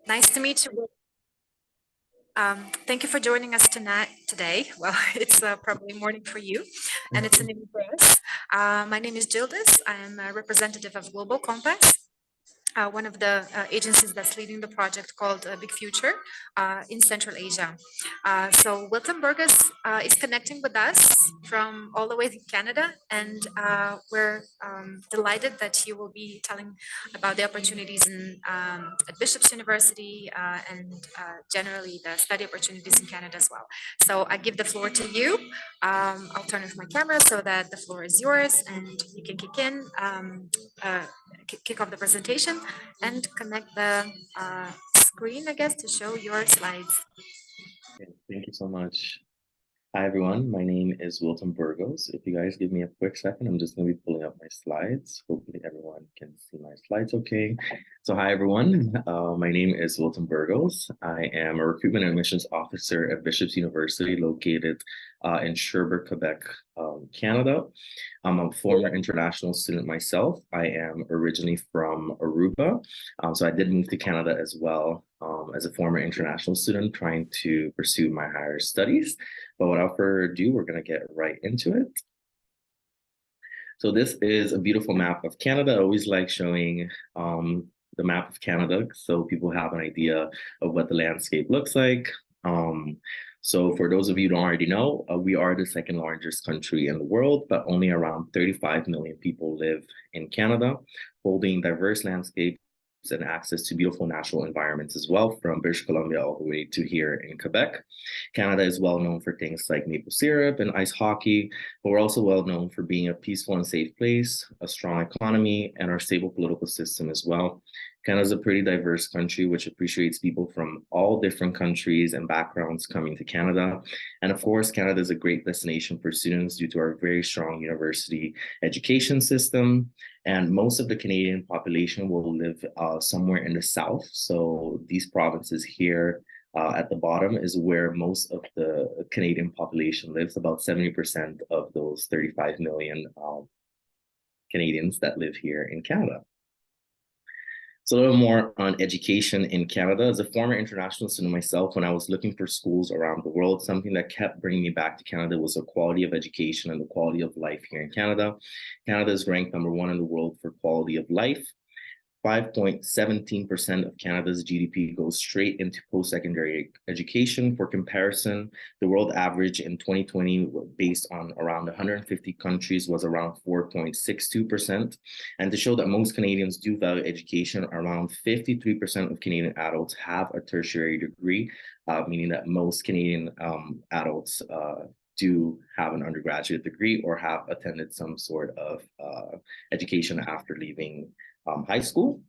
Nice to meet you. Thank you for joining us today. Well, it's probably morning for you, and it's an evening for us. My name is Gildas. I am a representative of Global Compass, one of the agencies that's leading the project called Big Future in Central Asia. So Wilton Burgess is connecting with us from all the way to Canada, and we're delighted that he will be telling about the opportunities at Bishop's University and generally the study opportunities in Canada as well. So I give the floor to you. I'll turn off my camera so that the floor is yours and you can kick off the presentation and connect the screen, I guess, to show your slides. Okay, thank you so much. Hi, everyone. My name is Wilton Burgos. If you guys give me a quick second, I'm just going to be pulling up my slides. Hopefully everyone can see my slides okay. So hi, everyone. My name is Wilton Burgos. I am a recruitment and admissions officer at Bishop's University located in Sherbrooke, Quebec, Canada. I'm a former international student myself. I am originally from Aruba. So I did move to Canada as well as a former international student trying to pursue my higher studies. But without further ado, we're going to get right into it. So this is a beautiful map of Canada. I always like showing the map of Canada so people have an idea of what the landscape looks like. So for those of you who don't already know, we are the second largest country in the world, but only around 35 million people live in Canada, holding diverse landscapes and access to beautiful natural environments as well, from British Columbia all the way to here in Quebec. Canada is well known for things like maple syrup and ice hockey, but we're also well known for being a peaceful and safe place, a strong economy, and our stable political system as well. Canada is a pretty diverse country, which appreciates people from all different countries and backgrounds coming to Canada. And of course, Canada is a great destination for students due to our very strong university education system. And most of the Canadian population will live somewhere in the south. So these provinces here at the bottom is where most of the Canadian population lives, about 70% of those 35 million Canadians that live here in Canada. So a little more on education in Canada. As a former international student myself, when I was looking for schools around the world, something that kept bringing me back to Canada was the quality of education and the quality of life here in Canada. Canada is ranked #1 in the world for quality of life. 5.17% of Canada's GDP goes straight into post-secondary education. For comparison, the world average in 2020, based on around 150 countries, was around 4.62%. And to show that most Canadians do value education, around 53% of Canadian adults have a tertiary degree, meaning that most Canadian adults do have an undergraduate degree or have attended some sort of education after leaving high school.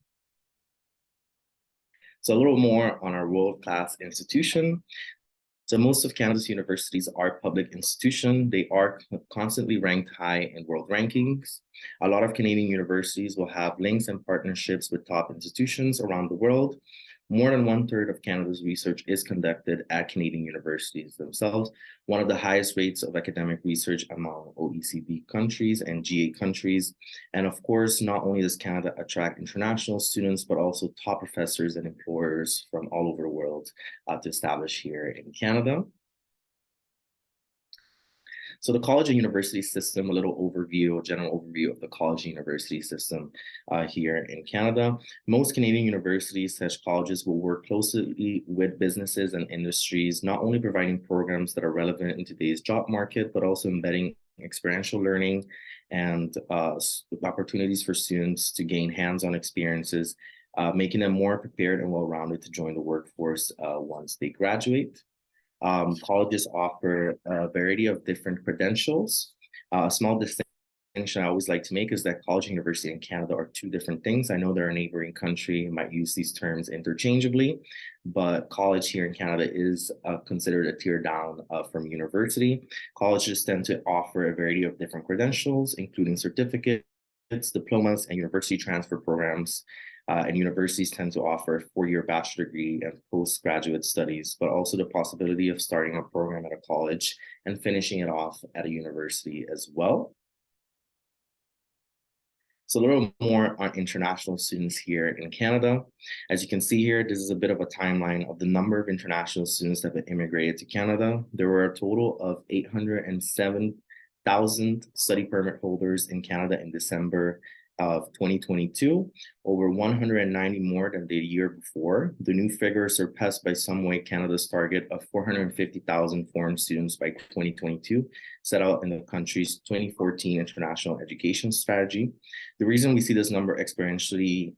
So a little more on our world-class institution. So most of Canada's universities are public institutions. They are constantly ranked high in world rankings. A lot of Canadian universities will have links and partnerships with top institutions around the world. More than 1/3 of Canada's research is conducted at Canadian universities themselves, one of the highest rates of academic research among OECD countries and G8 countries. And of course, not only does Canada attract international students, but also top professors and employers from all over the world to establish here in Canada. So the college and university system, a little overview, a general overview of the college and university system here in Canada. Most Canadian universities / colleges will work closely with businesses and industries, not only providing programs that are relevant in today's job market, but also embedding experiential learning and opportunities for students to gain hands-on experiences, making them more prepared and well-rounded to join the workforce once they graduate. Colleges offer a variety of different credentials. A small distinction I always like to make is that college and university in Canada are two different things. I know they're a neighboring country, might use these terms interchangeably, but college here in Canada is considered a tier down from university. Colleges tend to offer a variety of different credentials, including certificates, diplomas, and university transfer programs. And universities tend to offer a 4-year bachelor degree and postgraduate studies, but also the possibility of starting a program at a college and finishing it off at a university as well. So a little more on international students here in Canada. As you can see here, this is a bit of a timeline of the number of international students that have immigrated to Canada. There were a total of 807,000 study permit holders in Canada in December of 2022, over 190 more than the year before. The new figure surpassed by some way Canada's target of 450,000 foreign students by 2022, set out in the country's 2014 International Education Strategy. The reason we see this number exponentially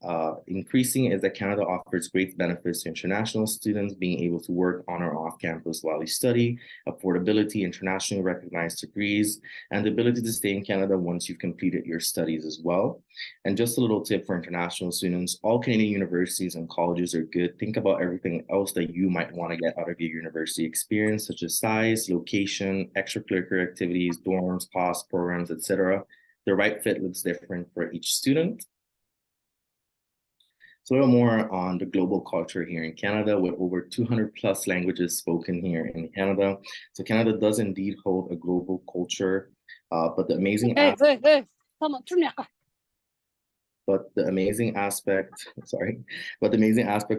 increasing is that Canada offers great benefits to international students, being able to work on or off campus while they study, affordability, internationally recognized degrees, and the ability to stay in Canada once you've completed your studies as well. And just a little tip for international students, all Canadian universities and colleges are good. Think about everything else that you might want to get out of your university experience, such as size, location, extracurricular activities, dorms, costs, programs, etc. The right fit looks different for each student. So a little more on the global culture here in Canada, with over 200 plus languages spoken here in Canada. So Canada does indeed hold a global culture, but the amazing aspect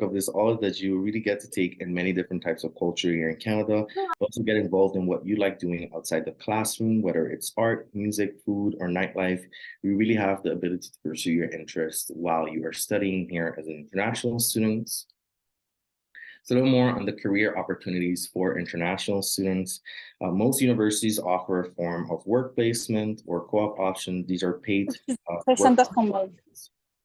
of this all is that you really get to take in many different types of culture here in Canada. You also get involved in what you like doing outside the classroom, whether it's art, music, food, or nightlife. You really have the ability to pursue your interest while you are studying here as an international student. So a little more on the career opportunities for international students. Most universities offer a form of work placement or co-op option. These are paid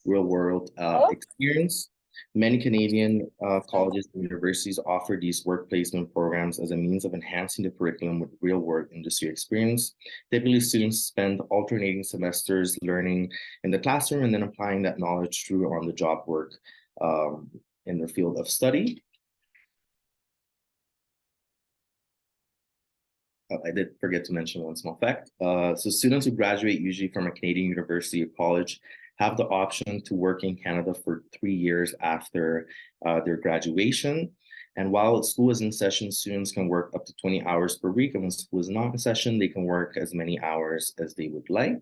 real-world experience. Many Canadian colleges and universities offer these work placement programs as a means of enhancing the curriculum with real-world industry experience. Typically, students spend alternating semesters learning in the classroom and then applying that knowledge through on-the-job work in their field of study. I did forget to mention one small fact. So students who graduate usually from a Canadian university or college have the option to work in Canada for 3 years after their graduation. And while school is in session, students can work up to 20 hours per week. And when school is not in session, they can work as many hours as they would like.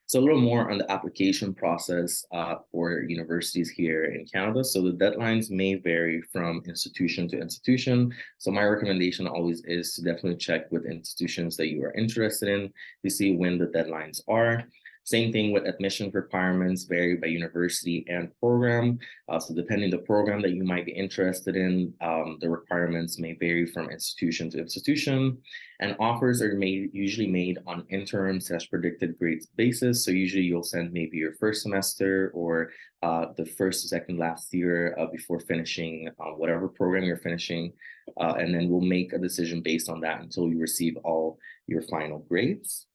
So a little more on the application process for universities here in Canada. So the deadlines may vary from institution to institution. So my recommendation always is to definitely check with institutions that you are interested in to see when the deadlines are. Same thing with admission requirements, vary by university and program. So depending the program that you might be interested in, the requirements may vary from institution to institution. And offers are usually made on interim/predicted grades basis. So usually you'll send maybe your first semester or the first, second, last year before finishing whatever program you're finishing. And then we'll make a decision based on that until you receive all your final grades.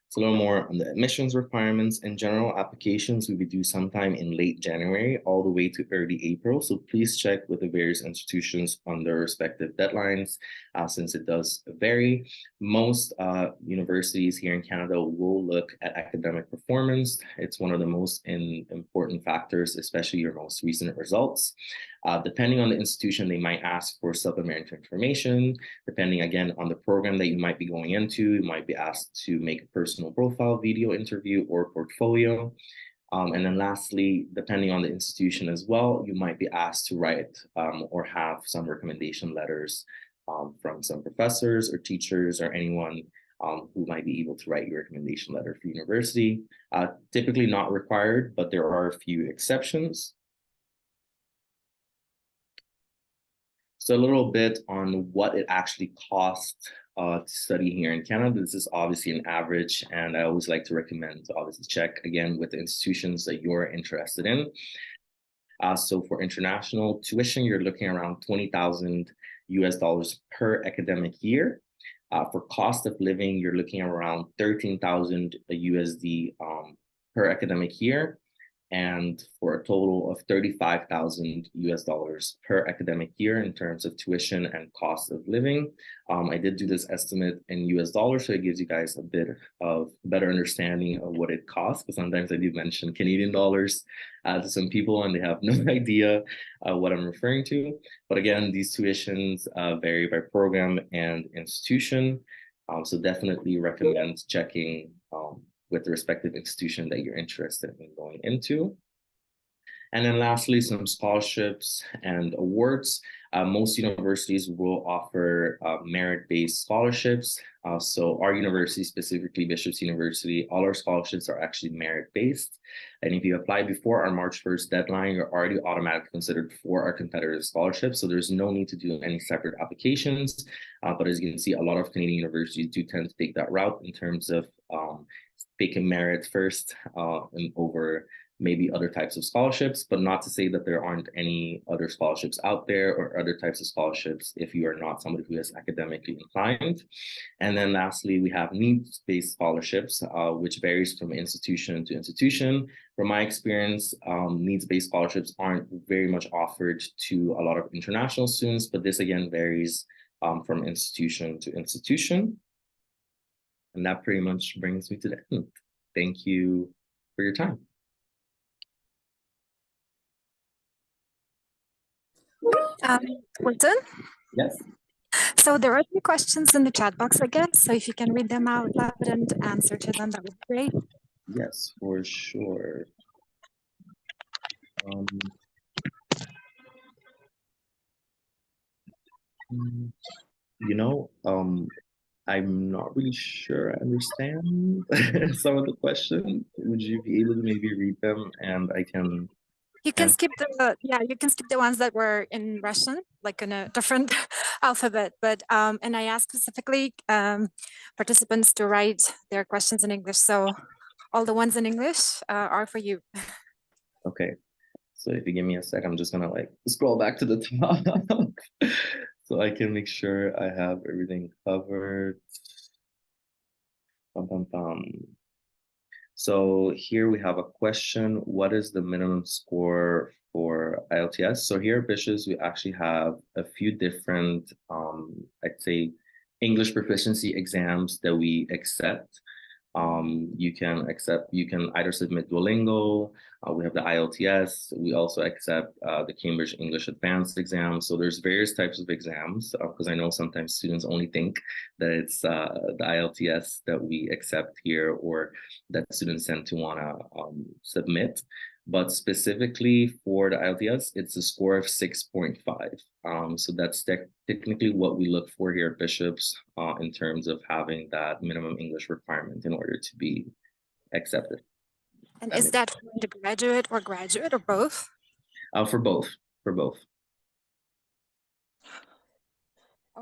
So a little more on the admissions requirements. In general, applications will be due sometime in late January all the way to early April. So please check with the various institutions on their respective deadlines, since it does vary. Most universities here in Canada will look at academic performance. It's one of the most important factors, especially your most recent results. Depending on the institution, they might ask for supplementary information. Depending again on the program that you might be going into, you might be asked to make a personal profile, video interview, or portfolio. And then lastly, depending on the institution as well, you might be asked to write or have some recommendation letters from some professors or teachers or anyone who might be able to write your recommendation letter for university. Typically not required, but there are a few exceptions. So a little bit on what it actually costs to study here in Canada. This is obviously an average, and I always like to recommend to obviously check again with the institutions that you're interested in. So for international tuition, you're looking around $20,000 US per academic year. For cost of living, you're looking around 13,000 USD per academic year, and for a total of 35,000 US per academic year in terms of tuition and cost of living. I did do this estimate in US dollars, so it gives you guys a bit of better understanding of what it costs, because sometimes I do mention Canadian dollars to some people and they have no idea what I'm referring to. But again, these tuitions vary by program and institution. So definitely recommend checking with the respective institution that you're interested in going into. And then lastly, some scholarships and awards. Most universities will offer merit-based scholarships. So our university, specifically Bishop's University, all our scholarships are actually merit-based. And if you apply before our March 1st deadline, you're already automatically considered for our competitive scholarships. So there's no need to do any separate applications. But as you can see, a lot of Canadian universities do tend to take that route in terms of taking merit first and over maybe other types of scholarships, but not to say that there aren't any other scholarships out there or other types of scholarships if you are not somebody who is academically inclined. And then lastly, we have needs-based scholarships, which varies from institution to institution. From my experience, needs-based scholarships aren't very much offered to a lot of international students, but this again varies from institution to institution. And that pretty much brings me to the end. Thank you for your time. Wilton? Yes. So there are a few questions in the chat box, I guess. So if you can read them out loud and answer to them, that would be great. Yes, for sure. I'm not really sure I understand some of the questions. Would you be able to maybe read them and I can You can skip the ones that were in Russian, like in a different alphabet. But and I asked specifically participants to write their questions in English. So all the ones in English are for you. Okay. So if you give me a sec, I'm just gonna like scroll back to the top so I can make sure I have everything covered. So here we have a question. What is the minimum score for IELTS? So here at Bishops, we actually have a few different, I'd say, English proficiency exams that we accept. You can either submit Duolingo, we have the IELTS, we also accept the Cambridge English Advanced exam. So there's various types of exams because I know sometimes students only think that it's the IELTS that we accept here or that students tend to want to submit. But specifically for the IELTS, it's a score of 6.5. So that's technically what we look for here at Bishops in terms of having that minimum English requirement in order to be accepted. And is that for undergraduate or graduate or both? For both.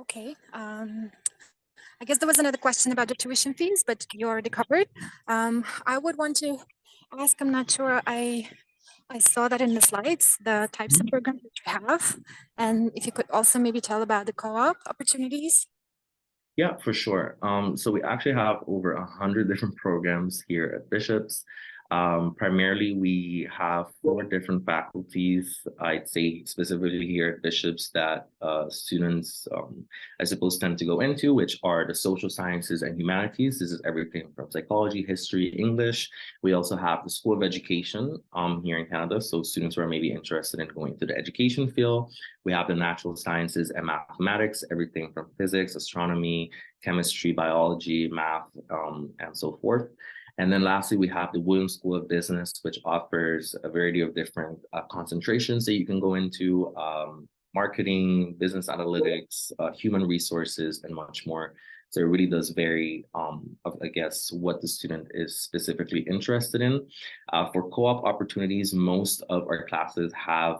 Okay. I guess there was another question about the tuition fees, but you already covered. I would want to ask, I'm not sure I saw that in the slides, the types of programs that you have. And if you could also maybe tell about the co-op opportunities. Yeah, for sure. So we actually have over 100 different programs here at Bishops. Primarily, we have 4 different faculties, I'd say specifically here at Bishops that students, I suppose, tend to go into, which are the social sciences and humanities. This is everything from psychology, history, English. We also have the School of Education here in Canada. So students who are maybe interested in going to the education field. We have the natural sciences and mathematics, everything from physics, astronomy, chemistry, biology, math, and so forth. And then lastly, we have the Williams School of Business, which offers a variety of different concentrations that you can go into, marketing, business analytics, human resources, and much more. So it really does vary of, I guess, what the student is specifically interested in. For co-op opportunities, most of our classes have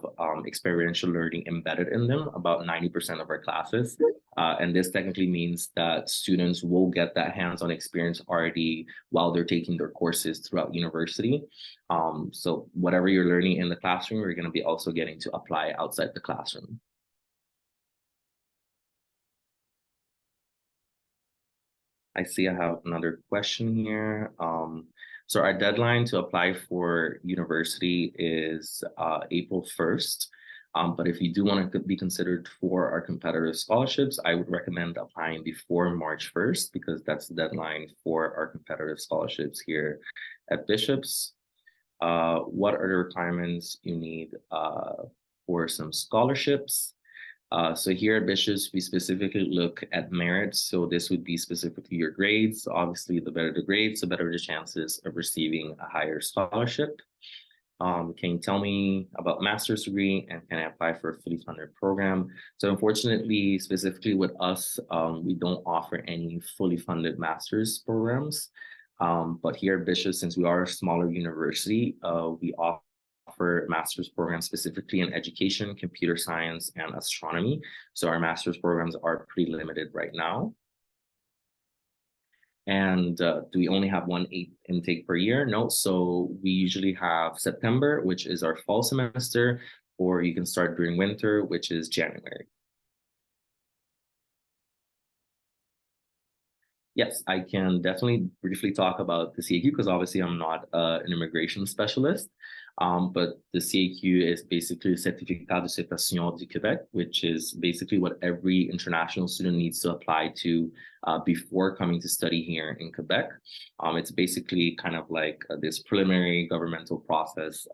experiential learning embedded in them, about 90% of our classes. And this technically means that students will get that hands-on experience already while they're taking their courses throughout university. So whatever you're learning in the classroom, you're going to be also getting to apply outside the classroom. I see I have another question here. So our deadline to apply for university is April 1st. But if you do want to be considered for our competitive scholarships, I would recommend applying before March 1st because that's the deadline for our competitive scholarships here at Bishops. What are the requirements you need for some scholarships? So here at Bishops, we specifically look at merit. So this would be specifically your grades. Obviously, the better the grades, the better the chances of receiving a higher scholarship. Can you tell me about master's degree and can I apply for a fully funded program? So unfortunately, specifically with us, we don't offer any fully funded master's programs. But here at Bishop, since we are a smaller university, we offer master's programs specifically in education, computer science, and astronomy. So our master's programs are pretty limited right now. And do we only have one intake per year? No, so we usually have September, which is our fall semester, or you can start during winter, which is January. Yes, I can definitely briefly talk about the CAQ because obviously I'm not an immigration specialist. But the CAQ is basically Certificat d'Acceptation du Québec, which is basically what every international student needs to apply to before coming to study here in Quebec. It's basically kind of like this preliminary governmental process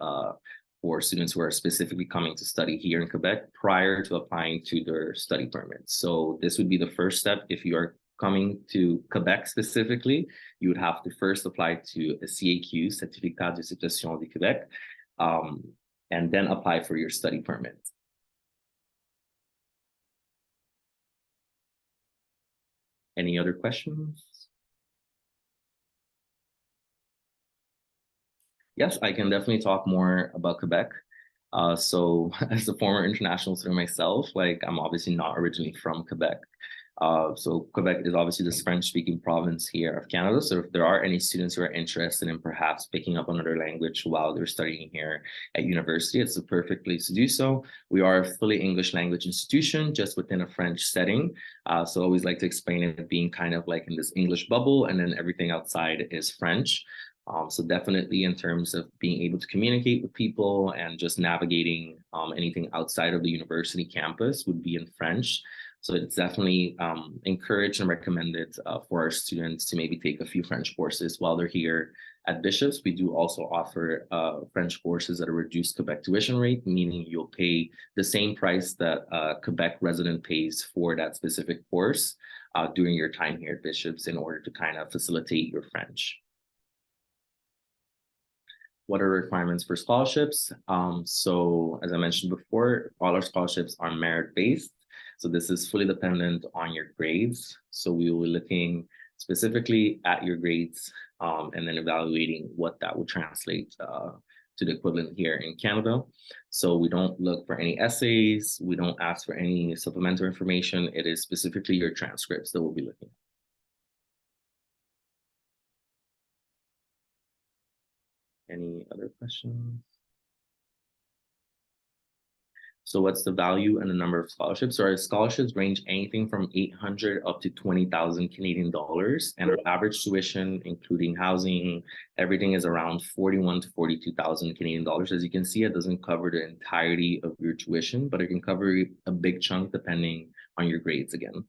for students who are specifically coming to study here in Quebec prior to applying to their study permit. So this would be the first step. If you are coming to Quebec specifically, you would have to first apply to a CAQ, Certificat d'Acceptation du Québec, and then apply for your study permit. Any other questions? Yes, I can definitely talk more about Quebec. So as a former international student myself, like I'm obviously not originally from Quebec. So Quebec is obviously this French-speaking province here of Canada. So if there are any students who are interested in perhaps picking up another language while they're studying here at university, it's the perfect place to do so. We are a fully English language institution just within a French setting. So I always like to explain it being kind of like in this English bubble and then everything outside is French. So definitely in terms of being able to communicate with people and just navigating anything outside of the university campus would be in French. So it's definitely encouraged and recommended for our students to maybe take a few French courses while they're here at Bishops. We do also offer French courses at a reduced Quebec tuition rate, meaning you'll pay the same price that a Quebec resident pays for that specific course during your time here at Bishops in order to kind of facilitate your French. What are requirements for scholarships? So as I mentioned before, all our scholarships are merit-based. So this is fully dependent on your grades. So we will be looking specifically at your grades and then evaluating what that would translate to the equivalent here in Canada. So we don't look for any essays. We don't ask for any supplementary information. It is specifically your transcripts that we'll be looking at. Any other questions? So what's the value and the number of scholarships? So our scholarships range anything from 800 up to 20,000 Canadian dollars. And our average tuition, including housing, everything is around 41 to 42,000 Canadian dollars. As you can see, it doesn't cover the entirety of your tuition, but it can cover a big chunk depending on your grades again.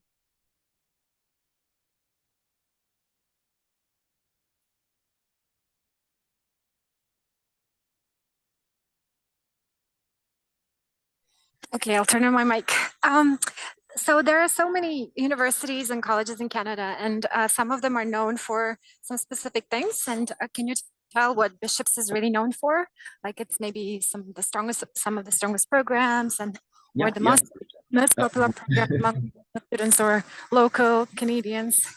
Okay, I'll turn on my mic. So there are so many universities and colleges in Canada, and some of them are known for some specific things. And can you tell what Bishops is really known for? Like it's maybe some of the strongest programs, and or the most popular program among students or local Canadians.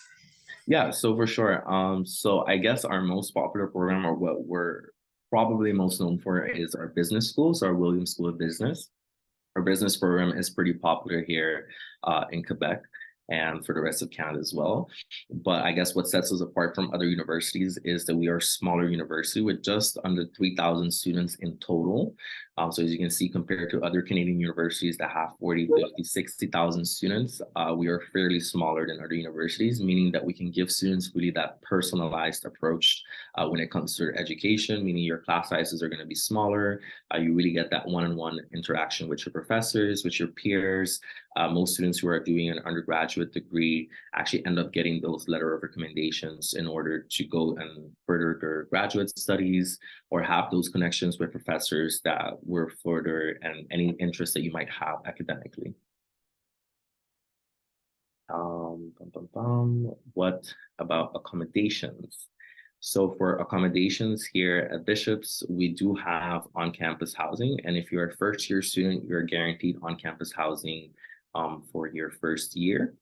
Yeah, so for sure. So I guess our most popular program, or what we're probably most known for, is our business schools, our Williams School of Business. Our business program is pretty popular here in Quebec and for the rest of Canada as well. But I guess what sets us apart from other universities is that we are a smaller university with just under 3,000 students in total. So as you can see, compared to other Canadian universities that have 40, 50, 60,000 students, we are fairly smaller than other universities, meaning that we can give students really that personalized approach when it comes to their education, meaning your class sizes are going to be smaller. You really get that one-on-one interaction with your professors, with your peers. Most students who are doing an undergraduate degree actually end up getting those letter of recommendations in order to go and further their graduate studies or have those connections with professors that were further and any interest that you might have academically. What about accommodations? So for accommodations here at Bishop's, we do have on-campus housing. And if you're a first-year student, you're guaranteed on-campus housing for your first year.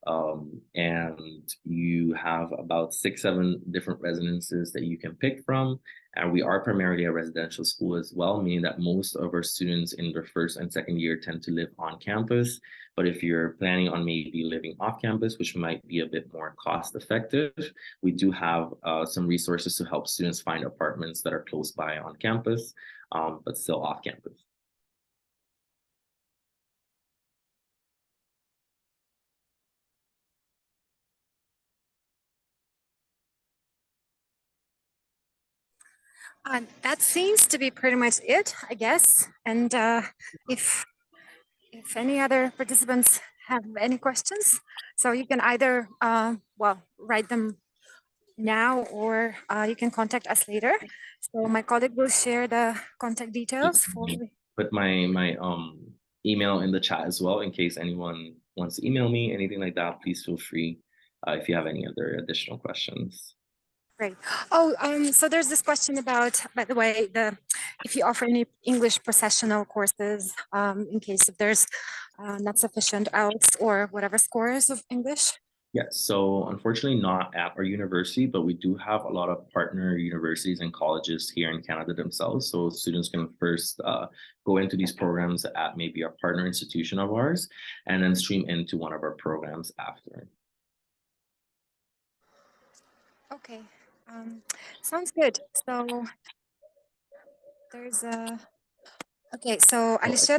And you have about 6-7 different residences that you can pick from. And we are primarily a residential school as well, meaning that most of our students in their first and second year tend to live on campus. But if you're planning on maybe living off campus, which might be a bit more cost effective, we do have some resources to help students find apartments that are close by on campus, but still off campus. That seems to be pretty much it, I guess. And if any other participants have any questions, so you can either, write them now, or you can contact us later. So my colleague will share the contact details for. Put my email in the chat as well, in case anyone wants to email me, anything like that. Please feel free if you have any other additional questions. Great. Oh, so there's this question about, by the way, if you offer any English professional courses, in case if there's not sufficient IELTS or whatever scores of English. Yes, so unfortunately not at our university, but we do have a lot of partner universities and colleges here in Canada themselves. So students can first go into these programs at maybe a partner institution of ours, and then stream into one of our programs after. Okay, sounds good. So there's a, okay, so Alisher,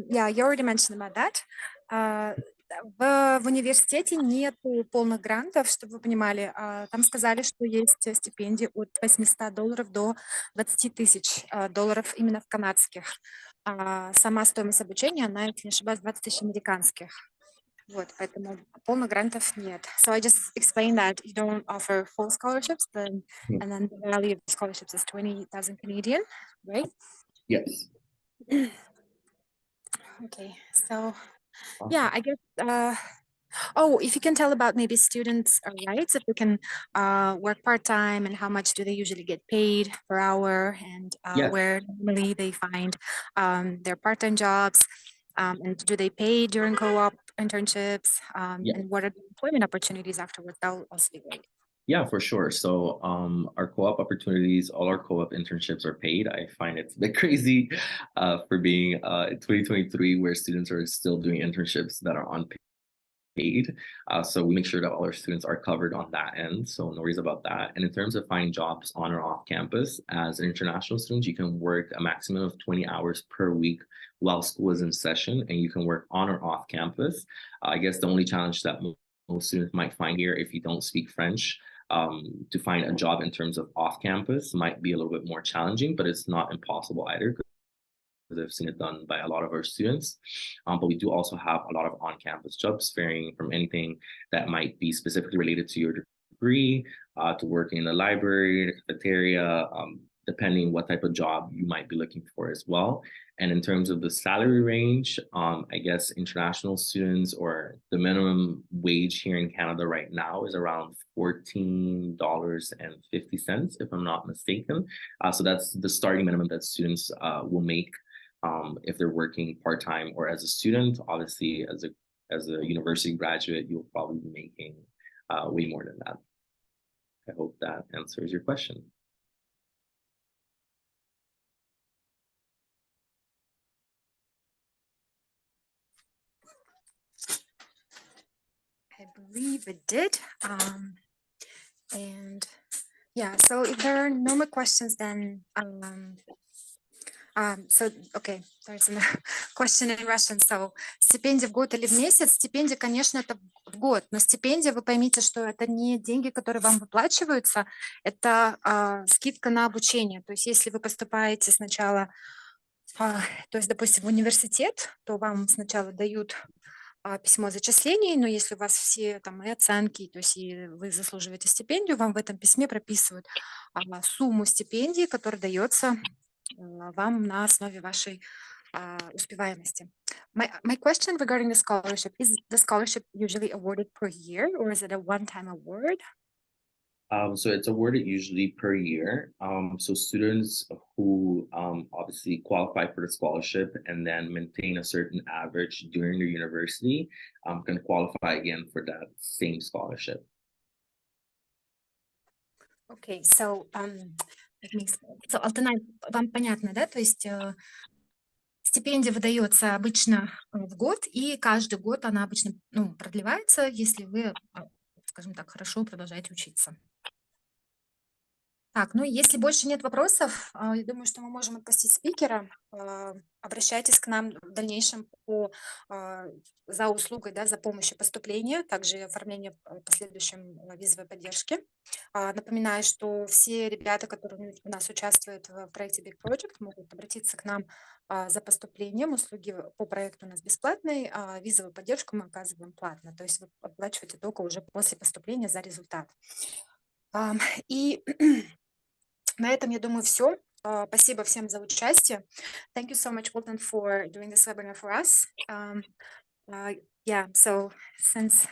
yeah, you already mentioned about that. В университете нет полных грантов, чтобы вы понимали. Там сказали, что есть стипендии от $800 до $20 000 именно в канадских. Сама стоимость обучения, она, если не ошибаюсь, 20 000 американских. Вот, поэтому полных грантов нет. So I just explained that you don't offer full scholarships, and then the value of the scholarships is 20,000 Canadian, right? Yes. Okay, so yeah, I guess, oh, if you can tell about maybe students' rights, if they can work part-time, and how much do they usually get paid per hour, and where normally they find their part-time jobs, and do they pay during co-op internships, and what are the employment opportunities afterwards? That'll also be great. Yeah, for sure. So our co-op opportunities, all our co-op internships are paid. I find it's a bit crazy for being in 2023, where students are still doing internships that are unpaid. So we make sure that all our students are covered on that end. So no worries about that. And in terms of finding jobs on or off campus, as an international student, you can work a maximum of 20 hours per week while school is in session, and you can work on or off campus. I guess the only challenge that most students might find here, if you don't speak French, to find a job in terms of off campus might be a little bit more challenging, but it's not impossible either, because I've seen it done by a lot of our students. But we do also have a lot of on-campus jobs, varying from anything that might be specifically related to your degree, to working in the library, the cafeteria, depending what type of job you might be looking for as well. And in terms of the salary range, I guess international students, or the minimum wage here in Canada right now, is around $14.50, if I'm not mistaken. So that's the starting minimum that students will make if they're working part-time or as a student. Obviously, as a university graduate, you'll probably be making way more than that. I hope that answers your question. I believe it did. And yeah, so if there are no more questions, then so, okay, there's a question in Russian. So, стипендия в год или в месяц? Стипендия, конечно, это в год, но стипендия, вы поймите, что это не деньги, которые вам выплачиваются, это скидка на обучение. То есть, если вы поступаете сначала, то есть, допустим, в университет, то вам сначала дают письмо о зачислении, но если у вас все там и оценки, то есть и вы заслуживаете стипендию, вам в этом письме прописывают сумму стипендии, которая дается вам на основе вашей успеваемости. My question regarding the scholarship, is the scholarship usually awarded per year or is it a one-time award? So it's awarded usually per year. So students who obviously qualify for the scholarship and then maintain a certain average during their university can qualify again for that same scholarship. Okay, so let me explain. So Алтынай, вам понятно, да? То есть стипендия выдается обычно в год, и каждый год она обычно продлевается, если вы, скажем так, хорошо продолжаете учиться. Так, ну если больше нет вопросов, я думаю, что мы можем отпустить спикера. Обращайтесь к нам в дальнейшем за услугой, да, за помощью поступления, также оформление последующем визовой поддержки. Напоминаю, что все ребята, которые у нас участвуют в проекте Big Project, могут обратиться к нам за поступлением. Услуги по проекту у нас бесплатные, а визовую поддержку мы оказываем платно. То есть вы оплачиваете только уже после поступления за результат. И на этом, я думаю, все. Спасибо всем за участие. Thank you so much, Walton, for doing this webinar for us. Yeah, so since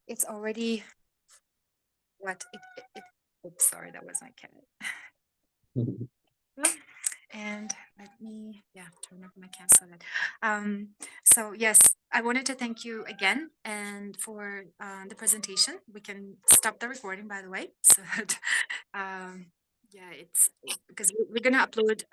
it's already oops, sorry, that was my cat. And let me, turn off my camera so that. So yes, I wanted to thank you again and for the presentation. We can stop the recording, by the way, so that, it's because we're gonna upload